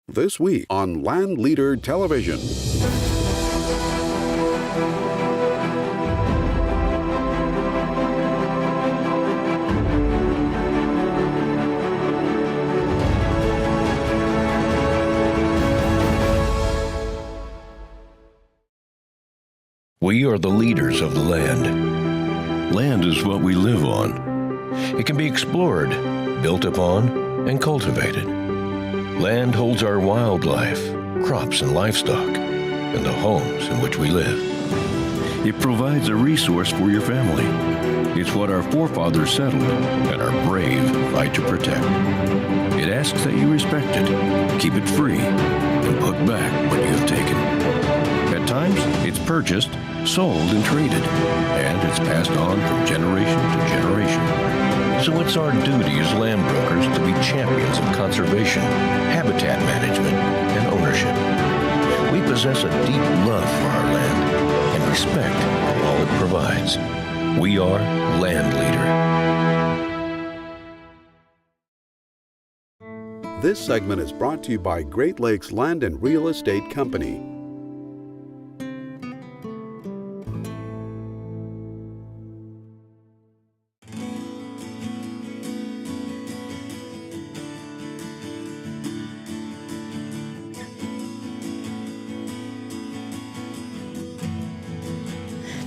This week on LandLeader Television. We are the leaders of the land. Land is what we live on. It can be explored, built upon, and cultivated. Land holds our wildlife, crops and livestock, and the homes in which we live. It provides a resource for your family. It's what our forefathers settled and our brave fight to protect. It asks that you respect it, keep it free, and put back what you have taken. At times, it's purchased, sold, and traded, and it's passed on from generation to generation. So it's our duty as land brokers to be champions of conservation, habitat management, and ownership. We possess a deep love for our land and respect for all it provides. We are LandLeader. This segment is brought to you by Great Lakes Land and Real Estate Company.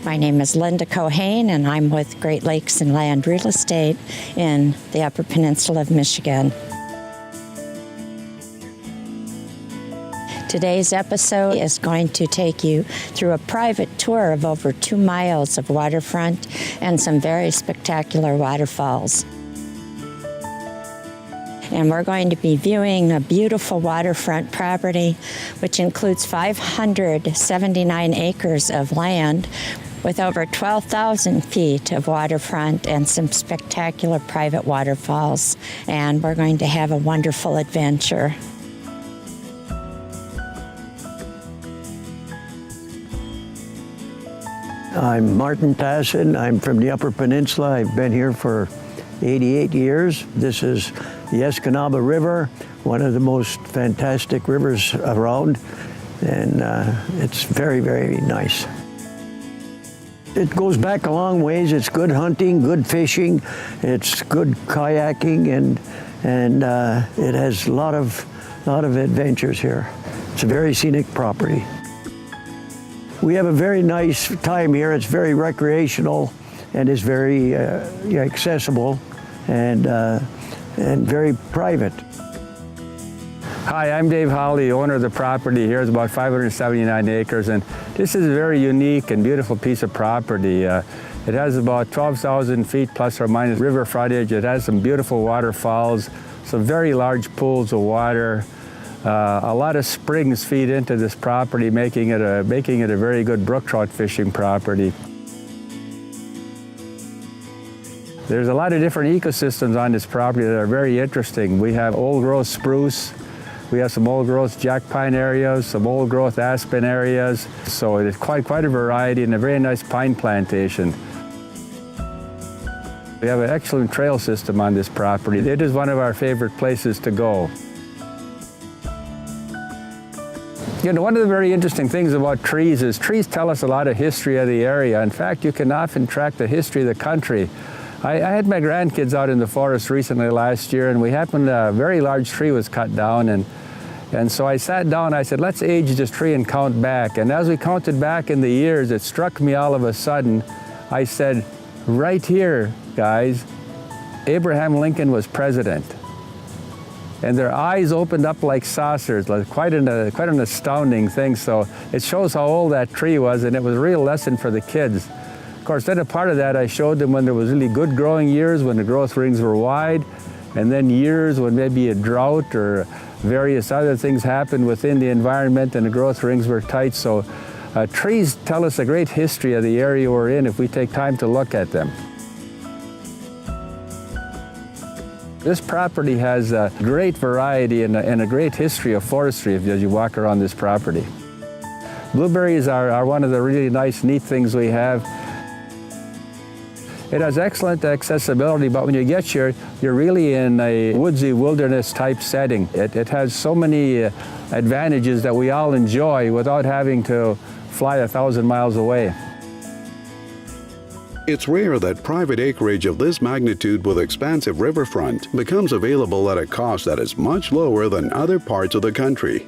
My name is Linda Cohane, and I'm with Great Lakes and Land Real Estate in the Upper Peninsula of Michigan. Today's episode is going to take you through a private tour of over 2 miles of waterfront and some very spectacular waterfalls. And we're going to be viewing a beautiful waterfront property, which includes 579 acres of land with over 12,000 feet of waterfront and some spectacular private waterfalls. And we're going to have a wonderful adventure. I'm Martin Tassin. I'm from the Upper Peninsula. I've been here for 88 years. This is the Escanaba River, one of the most fantastic rivers around, and it's very, very nice. It goes back a long ways. It's good hunting, good fishing, it's good kayaking, and it has a lot of adventures here. It's a very scenic property. We have a very nice time here. It's very recreational and is very accessible and very private. Hi, I'm Dave Howley, owner of the property here. It's about 579 acres, and this is a very unique and beautiful piece of property. It has about 12,000 feet plus or minus river frontage. It has some beautiful waterfalls, some very large pools of water. A lot of springs feed into this property, making it a very good brook trout fishing property. There's a lot of different ecosystems on this property that are very interesting. We have old-growth spruce. We have some old-growth jack pine areas, some old-growth aspen areas. So it's quite a variety and a very nice pine plantation. We have an excellent trail system on this property. It is one of our favorite places to go. You know, one of the very interesting things about trees is trees tell us a lot of history of the area. In fact, you can often track the history of the country. I had my grandkids out in the forest recently last year, and we happened, a very large tree was cut down, and so I sat down, I said, let's age this tree and count back. And as we counted back in the years, it struck me all of a sudden, I said, right here, guys, Abraham Lincoln was president. And their eyes opened up like saucers, like quite an astounding thing. So it shows how old that tree was, and it was a real lesson for the kids. Of course, then a part of that I showed them when there was really good growing years, when the growth rings were wide, and then years when maybe a drought or various other things happened within the environment and the growth rings were tight. So trees tell us a great history of the area we're in if we take time to look at them. This property has a great variety and a great history of forestry as you walk around this property. Blueberries are one of the really nice, neat things we have. It has excellent accessibility, but when you get here, you're really in a woodsy wilderness type setting. It has so many advantages that we all enjoy without having to fly 1,000 miles away. It's rare that private acreage of this magnitude with expansive riverfront becomes available at a cost that is much lower than other parts of the country.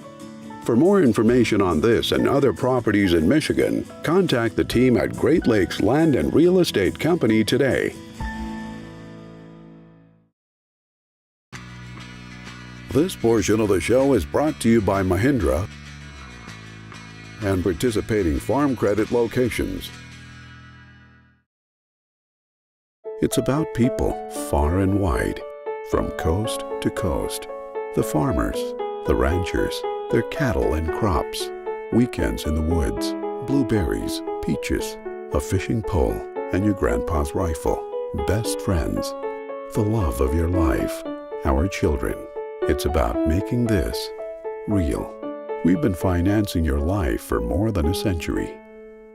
For more information on this and other properties in Michigan, contact the team at Great Lakes Land and Real Estate Company today. This portion of the show is brought to you by Mahindra and participating farm credit locations. It's about people far and wide, from coast to coast. The farmers, the ranchers, their cattle and crops, weekends in the woods, blueberries, peaches, a fishing pole, and your grandpa's rifle. Best friends, the love of your life, our children. It's about making this real. We've been financing your life for more than a century.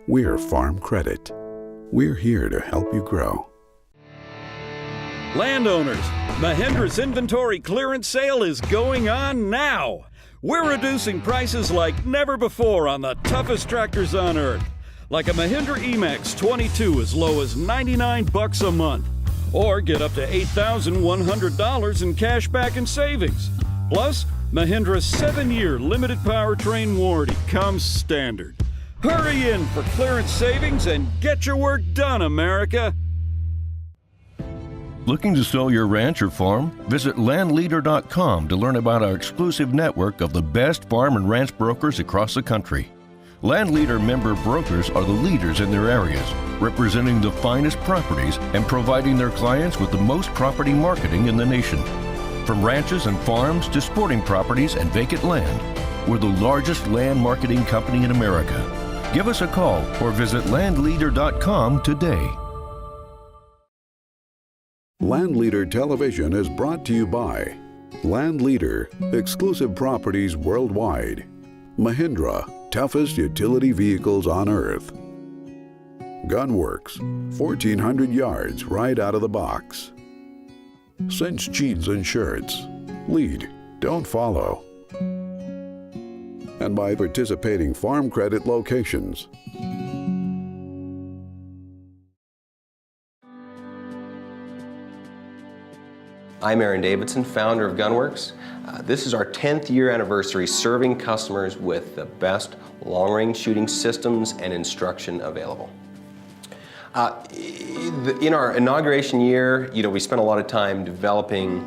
We're Farm Credit. We're here to help you grow. Landowners, Mahindra's inventory clearance sale is going on now. We're reducing prices like never before on the toughest tractors on earth. Like a Mahindra E-Max 22 as low as $99 a month. Or get up to $8,100 in cash back and savings. Plus, Mahindra's 7-year limited powertrain warranty comes standard. Hurry in for clearance savings and get your work done, America. Looking to sell your ranch or farm? Visit LandLeader.com to learn about our exclusive network of the best farm and ranch brokers across the country. LandLeader member brokers are the leaders in their areas, representing the finest properties and providing their clients with the most property marketing in the nation. From ranches and farms to sporting properties and vacant land, we're the largest land marketing company in America. Give us a call or visit LandLeader.com today. LandLeader Television is brought to you by LandLeader, exclusive properties worldwide. Mahindra, toughest utility vehicles on earth. Gunworks, 1,400 yards right out of the box. Cinch jeans and shirts. Lead, don't follow. And by participating farm credit locations. I'm Aaron Davidson, founder of Gunworks. This is our 10th year anniversary serving customers with the best long-range shooting systems and instruction available. In our inauguration year, we spent a lot of time developing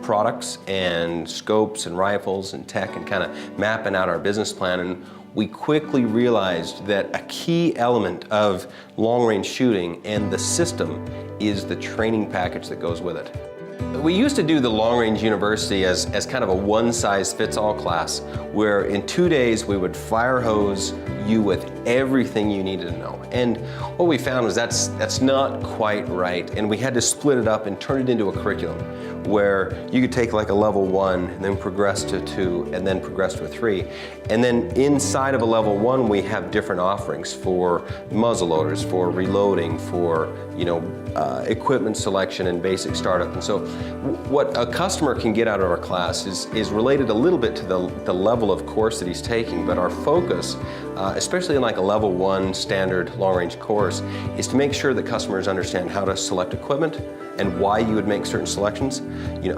products and scopes and rifles and tech and kind of mapping out our business plan, and we quickly realized that a key element of long-range shooting and the system is the training package that goes with it. We used to do the Long Range University as kind of a one-size-fits-all class, where in 2 days we would fire hose you with everything you needed to know. And what we found was that's not quite right, and we had to split it up and turn it into a curriculum where you could take like a level 1 and then progress to 2 and then progress to a 3. And then inside of a level 1 we have different offerings for muzzle loaders, for reloading, for equipment selection and basic startup. And so what a customer can get out of our class is related a little bit to the level of course that he's taking, but our focus, especially in like a level 1 standard long-range course, is to make sure that customers understand how to select equipment and why you would make certain selections,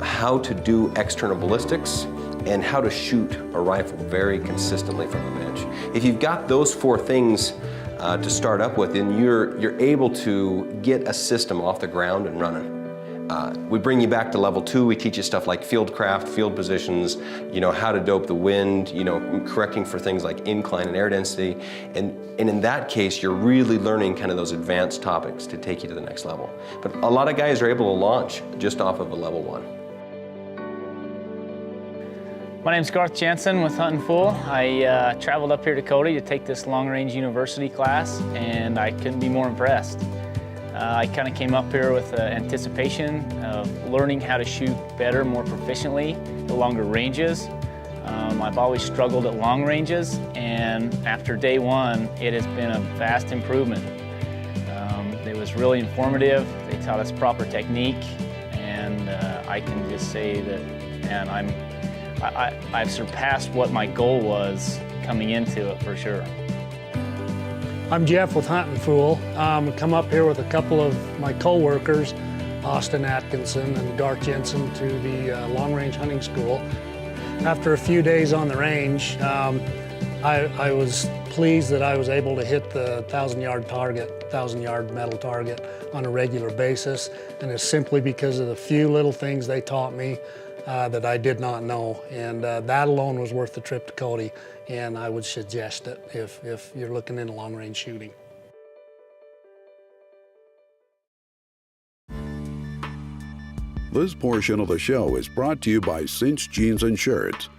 how to do external ballistics, and how to shoot a rifle very consistently from a bench. If you've got those 4 things to start up with, then you're able to get a system off the ground and running. We bring you back to level 2. We teach you stuff like field craft, field positions, how to dope the wind, correcting for things like incline and air density. And in that case, you're really learning kind of those advanced topics to take you to the next level. But a lot of guys are able to launch just off of a level 1. My name's Garth Jensen with Hunt and Full. I traveled up here to Cody to take this Long Range University class, and I couldn't be more impressed. I kind of came up here with anticipation of learning how to shoot better, more proficiently at longer ranges. I've always struggled at long ranges, and after day 1, it has been a vast improvement. It was really informative. taught us proper technique, and I can just say that, man, I've surpassed what my goal was coming into it for sure. I'm Jeff with Hunting Fool. Come up here with a couple of my co-workers, Austin Atkinson and Garth Jensen, to the Long Range Hunting School. After a few days on the range, I was pleased that I was able to hit the 1,000-yard metal target on a regular basis, and it's simply because of the few little things they taught me that I did not know, and that alone was worth the trip to Cody, and I would suggest it if you're looking into long-range shooting. This portion of the show is brought to you by Cinch Jeans and Shirts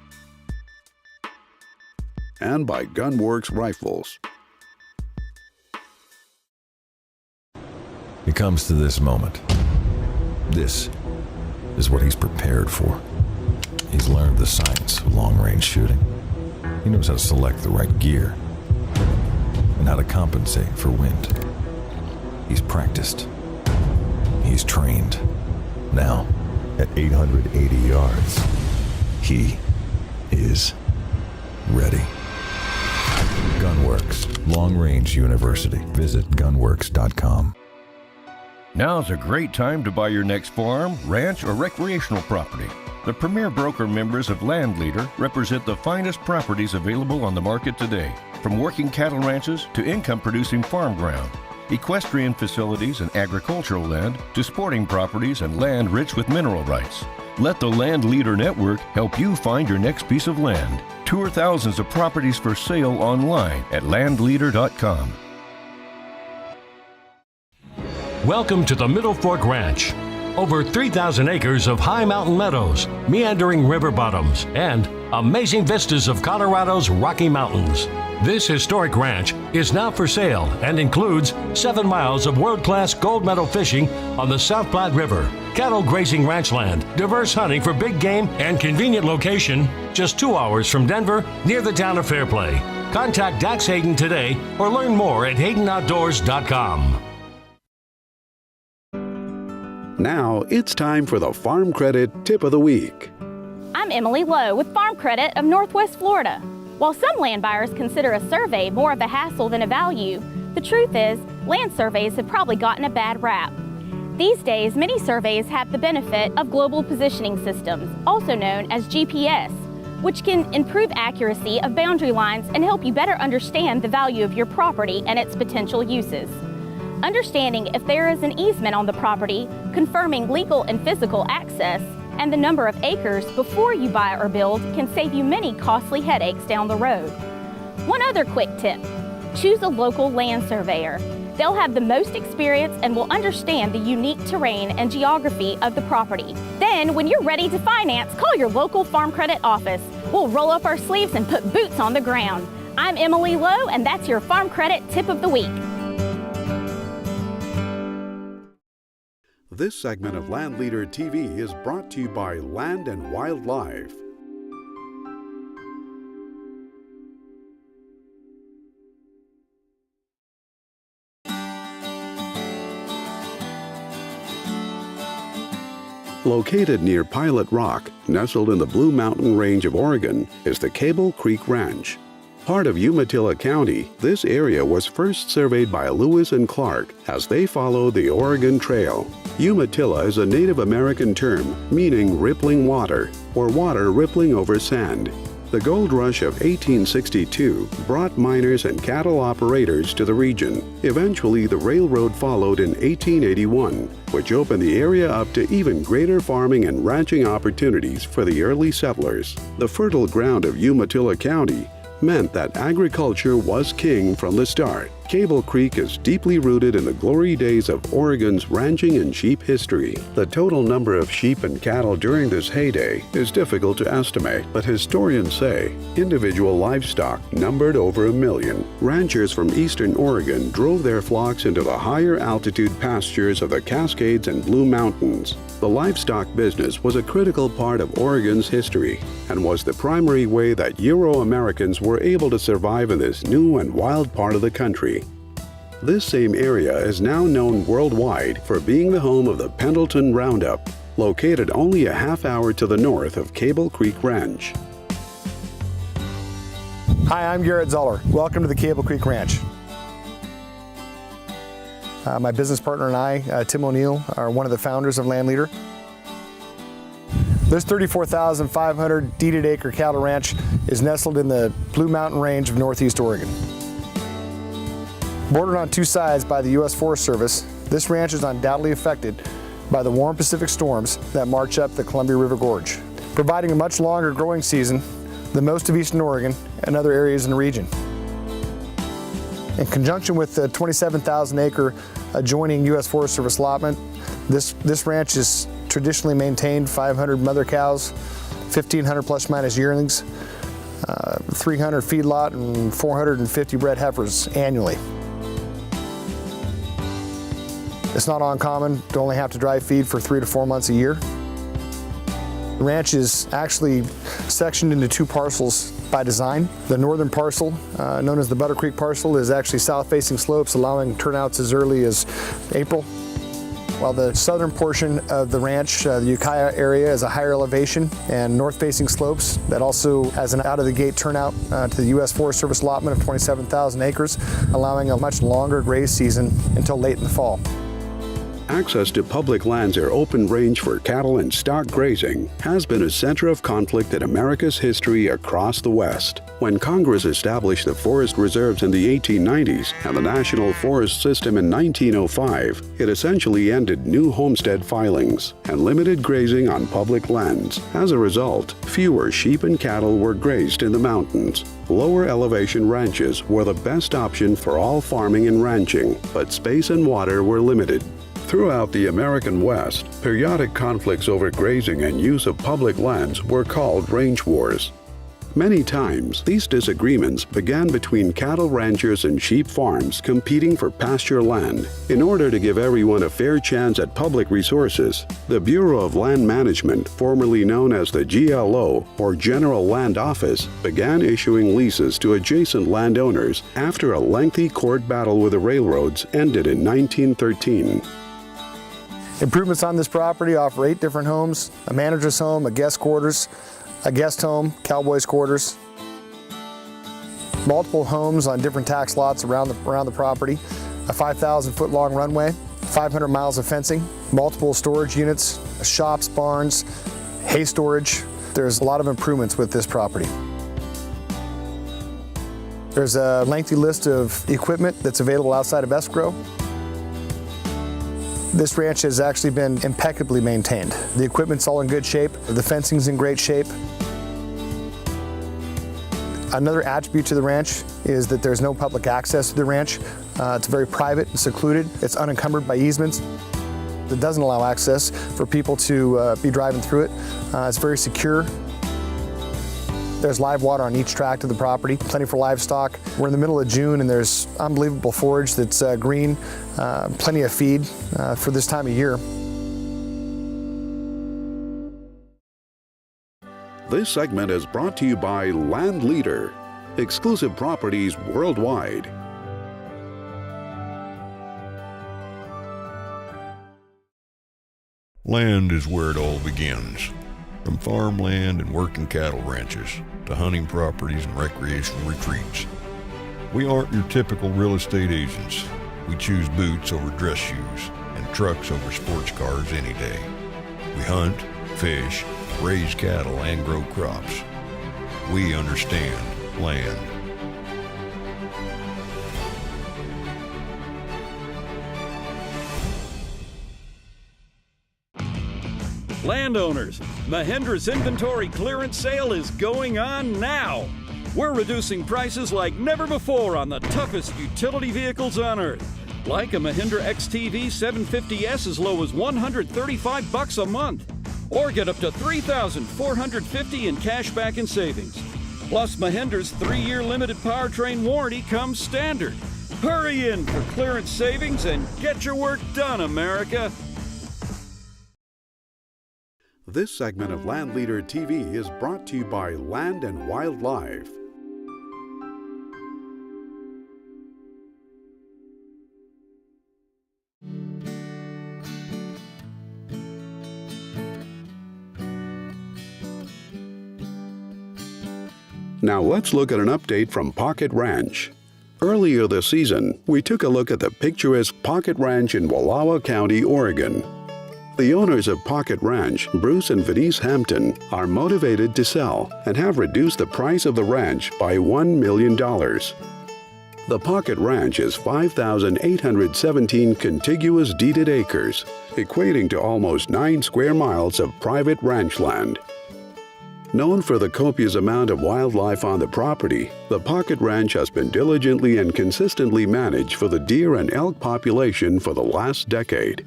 and by Gunworks Rifles. He comes to this moment. This is what he's prepared for. He's learned the science of long-range shooting. He knows how to select the right gear and how to compensate for wind. He's practiced. He's trained. Now, at 880 yards, he is ready. Gunworks, Long Range University. Visit gunworks.com. Now's a great time to buy your next farm, ranch, or recreational property. The premier broker members of LandLeader represent the finest properties available on the market today, from working cattle ranches to income-producing farm ground, equestrian facilities and agricultural land to sporting properties and land rich with mineral rights. Let the LandLeader network help you find your next piece of land. Tour thousands of properties for sale online at landleader.com. Welcome to the Middle Fork Ranch. Over 3,000 acres of high mountain meadows, meandering river bottoms, and amazing vistas of Colorado's Rocky Mountains. This historic ranch is now for sale and includes 7 miles of world-class gold medal fishing on the South Platte River, cattle grazing ranch land, diverse hunting for big game, and convenient location just 2 hours from Denver near the town of Fairplay. Contact Dax Hayden today or learn more at haydenoutdoors.com. Now it's time for the Farm Credit Tip of the Week. I'm Emily Lowe with Farm Credit of Northwest Florida. While some land buyers consider a survey more of a hassle than a value, the truth is land surveys have probably gotten a bad rap. These days, many surveys have the benefit of global positioning systems, also known as GPS, which can improve accuracy of boundary lines and help you better understand the value of your property and its potential uses. Understanding if there is an easement on the property, confirming legal and physical access, and the number of acres before you buy or build can save you many costly headaches down the road. One other quick tip: choose a local land surveyor. They'll have the most experience and will understand the unique terrain and geography of the property. Then, when you're ready to finance, call your local Farm Credit office. We'll roll up our sleeves and put boots on the ground. I'm Emily Lowe, and that's your Farm Credit Tip of the Week. This segment of LandLeader TV is brought to you by Land and Wildlife. Located near Pilot Rock, nestled in the Blue Mountain Range of Oregon, is the Cable Creek Ranch. Part of Umatilla County, this area was first surveyed by Lewis and Clark as they followed the Oregon Trail. Umatilla is a Native American term meaning rippling water, or water rippling over sand. The gold rush of 1862 brought miners and cattle operators to the region. Eventually, the railroad followed in 1881, which opened the area up to even greater farming and ranching opportunities for the early settlers. The fertile ground of Umatilla County meant that agriculture was king from the start. Cable Creek is deeply rooted in the glory days of Oregon's ranching and sheep history. The total number of sheep and cattle during this heyday is difficult to estimate, but historians say individual livestock numbered over 1 million. Ranchers from eastern Oregon drove their flocks into the higher altitude pastures of the Cascades and Blue Mountains. The livestock business was a critical part of Oregon's history and was the primary way that Euro-Americans were able to survive in this new and wild part of the country. This same area is now known worldwide for being the home of the Pendleton Roundup, located only a half hour to the north of Cable Creek Ranch. Hi, I'm Garrett Zoller. Welcome to the Cable Creek Ranch. My business partner and I, Tim O'Neill, are one of the founders of LandLeader. This 34,500 deeded acre cattle ranch is nestled in the Blue Mountain Range of Northeast Oregon. Bordered on two sides by the U.S. Forest Service, this ranch is undoubtedly affected by the warm Pacific storms that march up the Columbia River Gorge, providing a much longer growing season than most of eastern Oregon and other areas in the region. In conjunction with the 27,000 acre adjoining U.S. Forest Service allotment, this ranch is traditionally maintained 500 mother cows, 1,500 plus minus yearlings, 300 feedlot, and 450 bred heifers annually. It's not uncommon to only have to dry feed for 3 to 4 months a year. The ranch is actually sectioned into two parcels by design. The northern parcel, known as the Butter Creek parcel, is actually south-facing slopes, allowing turnouts as early as April. While the southern portion of the ranch, the Ukiah area, is a higher elevation and north-facing slopes that also has an out-of-the-gate turnout to the U.S. Forest Service allotment of 27,000 acres, allowing a much longer graze season until late in the fall. Access to public lands or open range for cattle and stock grazing has been a center of conflict in America's history across the West. When Congress established the forest reserves in the 1890s and the National Forest System in 1905, it essentially ended new homestead filings and limited grazing on public lands. As a result, fewer sheep and cattle were grazed in the mountains. Lower elevation ranches were the best option for all farming and ranching, but space and water were limited. Throughout the American West, periodic conflicts over grazing and use of public lands were called range wars. Many times, these disagreements began between cattle ranchers and sheep farms competing for pasture land. In order to give everyone a fair chance at public resources, the Bureau of Land Management, formerly known as the GLO, or General Land Office, began issuing leases to adjacent landowners after a lengthy court battle with the railroads ended in 1913. Improvements on this property offer 8 different homes, a manager's home, a guest quarters, a guest home, cowboys quarters, multiple homes on different tax lots around the property, a 5,000-foot long runway, 500 miles of fencing, multiple storage units, shops, barns, hay storage. There's a lot of improvements with this property. There's a lengthy list of equipment that's available outside of escrow. This ranch has actually been impeccably maintained. The equipment's all in good shape, the fencing's in great shape. Another attribute to the ranch is that there's no public access to the ranch. It's very private and secluded. It's unencumbered by easements. It doesn't allow access for people to be driving through it. It's very secure. There's live water on each tract of the property, plenty for livestock. We're in the middle of June and there's unbelievable forage that's green, plenty of feed for this time of year. This segment is brought to you by LandLeader, exclusive properties worldwide. Land is where it all begins. From farmland and working cattle ranches to hunting properties and recreational retreats. We aren't your typical real estate agents. We choose boots over dress shoes and trucks over sports cars any day. We hunt, fish, raise cattle, and grow crops. We understand land. Landowners, Mahindra's inventory clearance sale is going on now. We're reducing prices like never before on the toughest utility vehicles on earth. Like a Mahindra XTV 750S as low as $135 a month. Or get up to $3,450 in cash back and savings. Plus, Mahindra's 3-year limited powertrain warranty comes standard. Hurry in for clearance savings and get your work done, America. This segment of LandLeader TV is brought to you by Land and Wildlife. Now let's look at an update from Pocket Ranch. Earlier this season, we took a look at the picturesque Pocket Ranch in Wallowa County, Oregon. The owners of Pocket Ranch, Bruce and Venice Hampton, are motivated to sell and have reduced the price of the ranch by $1 million. The Pocket Ranch is 5,817 contiguous deeded acres, equating to almost 9 square miles of private ranch land. Known for the copious amount of wildlife on the property, the Pocket Ranch has been diligently and consistently managed for the deer and elk population for the last decade.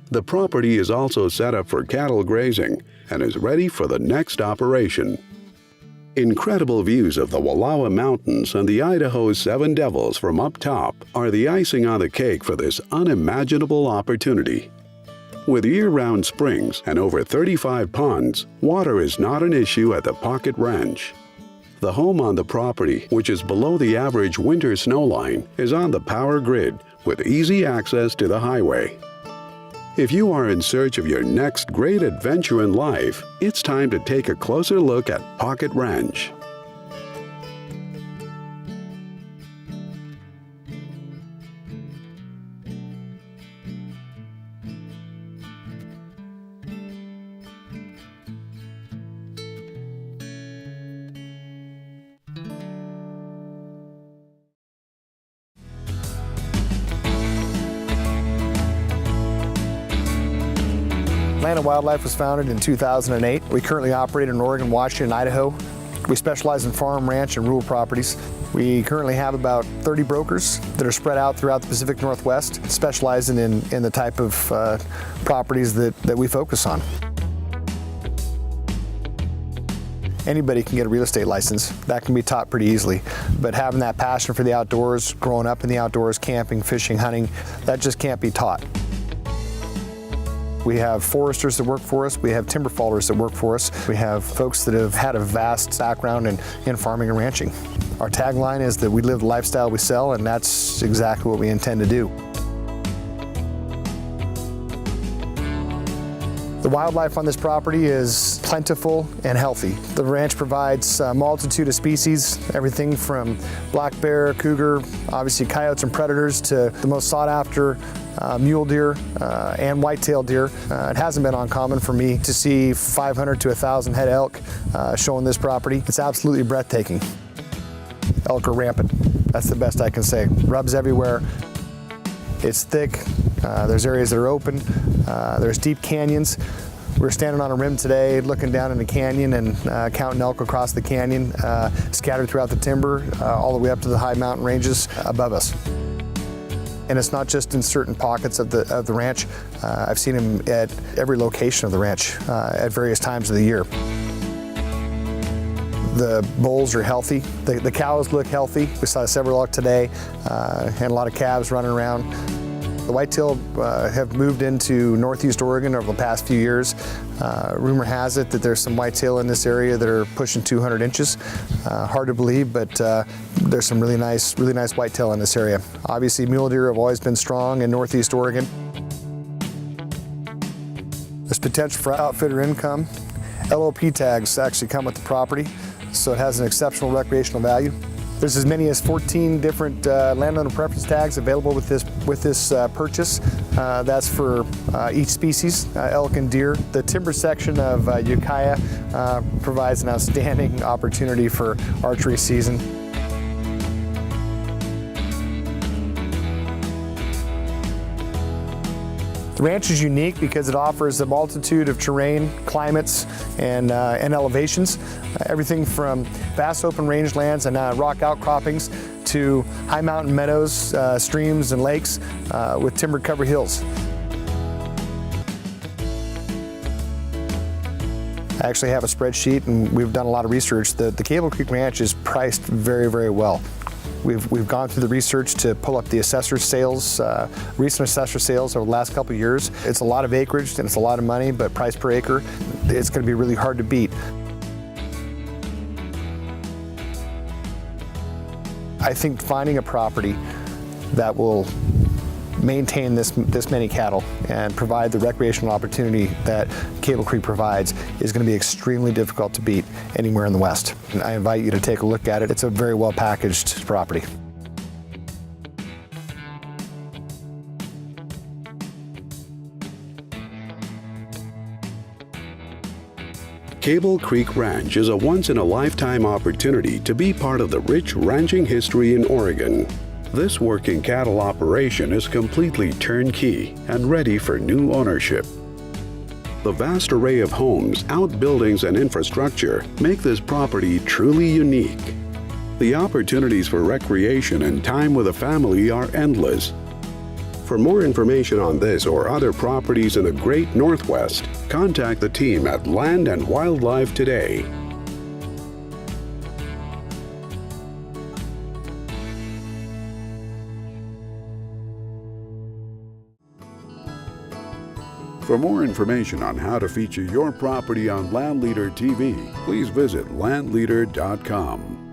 The property is also set up for cattle grazing and is ready for the next operation. Incredible views of the Wallowa Mountains and the Idaho Seven Devils from up top are the icing on the cake for this unimaginable opportunity. With year-round springs and over 35 ponds, water is not an issue at the Pocket Ranch. The home on the property, which is below the average winter snow line, is on the power grid with easy access to the highway. If you are in search of your next great adventure in life, it's time to take a closer look at Pocket Ranch. Land and Wildlife was founded in 2008. We currently operate in Oregon, Washington, and Idaho. We specialize in farm, ranch, and rural properties. We currently have about 30 brokers that are spread out throughout the Pacific Northwest, specializing in the type of properties that we focus on. Anybody can get a real estate license. That can be taught pretty easily. But having that passion for the outdoors, growing up in the outdoors, camping, fishing, hunting, that just can't be taught. We have foresters that work for us. We have timber fallers that work for us. We have folks that have had a vast background in farming and ranching. Our tagline is that we live the lifestyle we sell, and that's exactly what we intend to do. The wildlife on this property is plentiful and healthy. The ranch provides a multitude of species, everything from black bear, cougar, obviously coyotes and predators, to the most sought after mule deer and white-tailed deer. It hasn't been uncommon for me to see 500 to 1,000 head elk showing this property. It's absolutely breathtaking. Elk are rampant. That's the best I can say. Rubs everywhere. It's thick. There's areas that are open. There's deep canyons. We're standing on a rim today looking down in the canyon and counting elk across the canyon, scattered throughout the timber, all the way up to the high mountain ranges above us. And it's not just in certain pockets of the ranch. I've seen them at every location of the ranch at various times of the year. The bulls are healthy. The cows look healthy. We saw several elk today and a lot of calves running around. The whitetail have moved into northeast Oregon over the past few years. Rumor has it that there's some whitetail in this area that are pushing 200 inches. Hard to believe, but there's some really nice whitetail in this area. Obviously, mule deer have always been strong in northeast Oregon. There's potential for outfitter income. LOP tags actually come with the property, so it has an exceptional recreational value. There's as many as 14 different landowner preference tags available with this purchase. That's for each species, elk and deer. The timber section of Ukiah provides an outstanding opportunity for archery season. The ranch is unique because it offers a multitude of terrain, climates, and elevations. Everything from vast open rangelands and rock outcroppings to high mountain meadows, streams, and lakes with timber-covered hills. I actually have a spreadsheet, and we've done a lot of research. The Cable Creek Ranch is priced very, very well. We've gone through the research to pull up the assessor sales, recent assessor sales over the last couple of years. It's a lot of acreage and it's a lot of money, but price per acre, it's going to be really hard to beat. I think finding a property that will maintain this many cattle and provide the recreational opportunity that Cable Creek provides is going to be extremely difficult to beat anywhere in the West. And I invite you to take a look at it. It's a very well packaged property. Cable Creek Ranch is a once-in-a-lifetime opportunity to be part of the rich ranching history in Oregon. This working cattle operation is completely turnkey and ready for new ownership. The vast array of homes, outbuildings, and infrastructure make this property truly unique. The opportunities for recreation and time with a family are endless. For more information on this or other properties in the Great Northwest, contact the team at Land and Wildlife today. For more information on how to feature your property on LandLeader TV, please visit landleader.com.